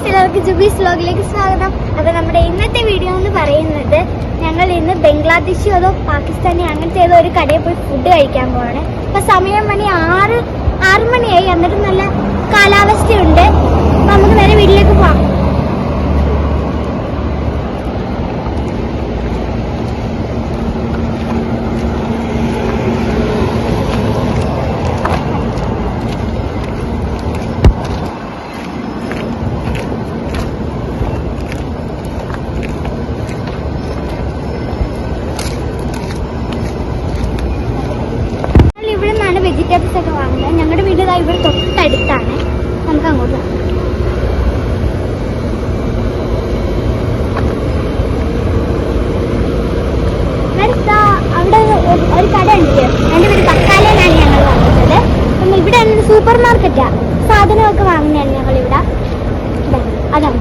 എല്ലാവർക്കും ജുബീസ് വ്ലോഗിലേക്ക് സ്വാഗതം. അപ്പോൾ നമ്മുടെ ഇന്നത്തെ വീഡിയോ എന്ന് പറയുന്നത് ഞങ്ങൾ ഇന്ന് ബംഗ്ലാദേശി അതോ പാകിസ്ഥാനി അങ്ങനത്തെ ഏതോ ഒരു കടയിൽ പോയി ഫുഡ് കഴിക്കാൻ പോവാണ്. അപ്പോൾ സമയം മണി 6 മണിയായി. എന്നിട്ട് നല്ല കാലാവസ്ഥയുണ്ട്. അപ്പോൾ നമുക്ക് നേരെ വീട്ടിലേക്ക് പോവാം. വെജിറ്റബിൾസ് ഒക്കെ വാങ്ങുന്നത് ഞങ്ങളുടെ വീട് ഇവിടെ തൊട്ടടുത്താണ്. നമുക്ക് അങ്ങോട്ട് അവിടെ ഒരു കട ഉണ്ട്. എൻ്റെ വീട് തക്കാലയിലാണ് ഞങ്ങൾ വാങ്ങുന്നത്. അപ്പം ഇവിടെ സൂപ്പർ മാർക്കറ്റാ. സാധനമൊക്കെ വാങ്ങുന്നതാണ് ഞങ്ങൾ ഇവിടെ. അതാണ്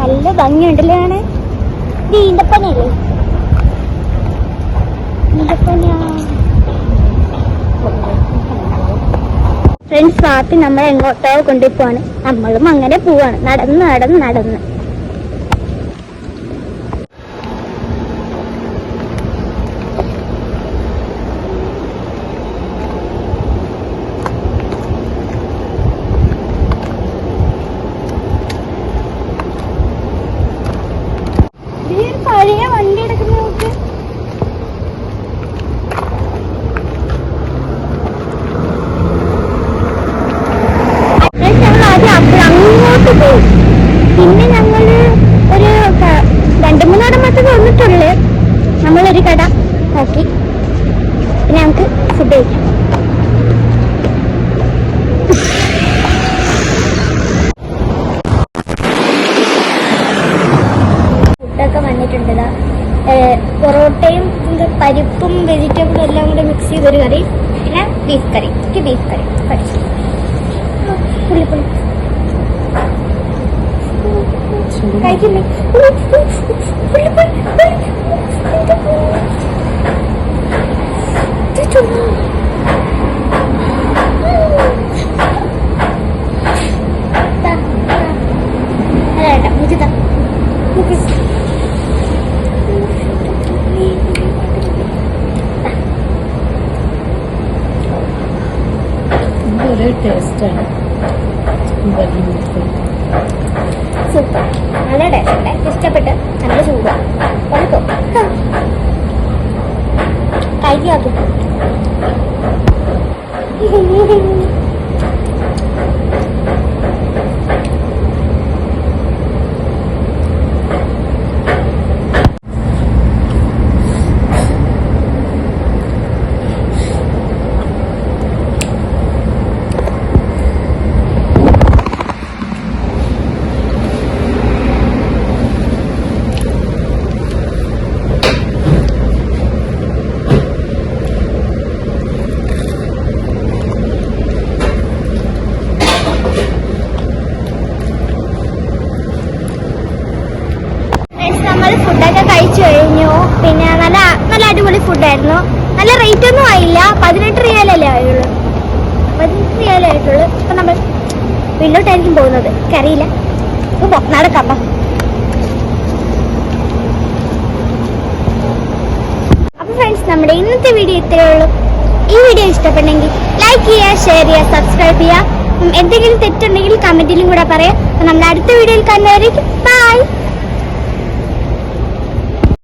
നല്ല ഭംഗിയുണ്ടല്ലേ. ആണ് ഇത് ഈന്തപ്പനയല്ലേ? ഫ്രണ്ട്സ്, പാപ്പി നമ്മളെ എങ്ങോട്ടോ കൊണ്ടുപോവാണ്. നമ്മളും അങ്ങനെ പോവാണ്, നടന്ന്. പഴയ വണ്ടി എടുക്കുന്ന നോക്ക്. ഞങ്ങൾ ആദ്യം അങ്ങോട്ട് പോയി. പിന്നെ ഞങ്ങള് ഒരു 2-3 ഇടം മാത്രമേ വന്നിട്ടുള്ളൂ. നമ്മളൊരു കട നോക്കി. പിന്നെ നമുക്ക് ഫുഡ് കഴിക്കാം. വന്നിട്ടുണ്ട്. പൊറോട്ടയും പരിപ്പും വെജിറ്റബിളും എല്ലാം കൂടെ മിക്സ് ചെയ്തൊരു കറി. പിന്നെ ബീഫ് കറി. പഠിച്ചു പുള്ളിപ്പുള്ളി കഴിക്കില്ലേ? ടേസ്റ്റാണ്. സൂപ്പർ, നല്ല ടേസ്റ്റ്. ഇഷ്ടപ്പെട്ട് നല്ല ചൂടാണ്. കഴിക്കാത്തു ഫുഡൊക്കെ കഴിച്ചു കഴിഞ്ഞു. പിന്നെ നല്ല അടിപൊളി ഫുഡായിരുന്നു. നല്ല റേറ്റ് ഒന്നും ആയില്ല. 18 റിയാലല്ലേ ആയുള്ളൂ. 18 റിയാലേ ആയിട്ടുള്ളൂ. അപ്പൊ നമ്മൾ വീട്ടിലോട്ടായിരിക്കും പോകുന്നത്. കറിയില്ല, നടക്കാം. അപ്പൊ ഫ്രണ്ട്സ്, നമ്മുടെ ഇന്നത്തെ വീഡിയോ ഇത്രയേ ഉള്ളൂ. ഈ വീഡിയോ ഇഷ്ടപ്പെട്ടെങ്കിൽ ലൈക്ക് ചെയ്യുക, ഷെയർ ചെയ്യുക, സബ്സ്ക്രൈബ് ചെയ്യുക. എന്തെങ്കിലും തെറ്റുണ്ടെങ്കിൽ കമന്റിലും കൂടെ പറയാം. നമ്മുടെ അടുത്ത വീഡിയോയിൽ കാണുന്നവരേക്കും ബൈ.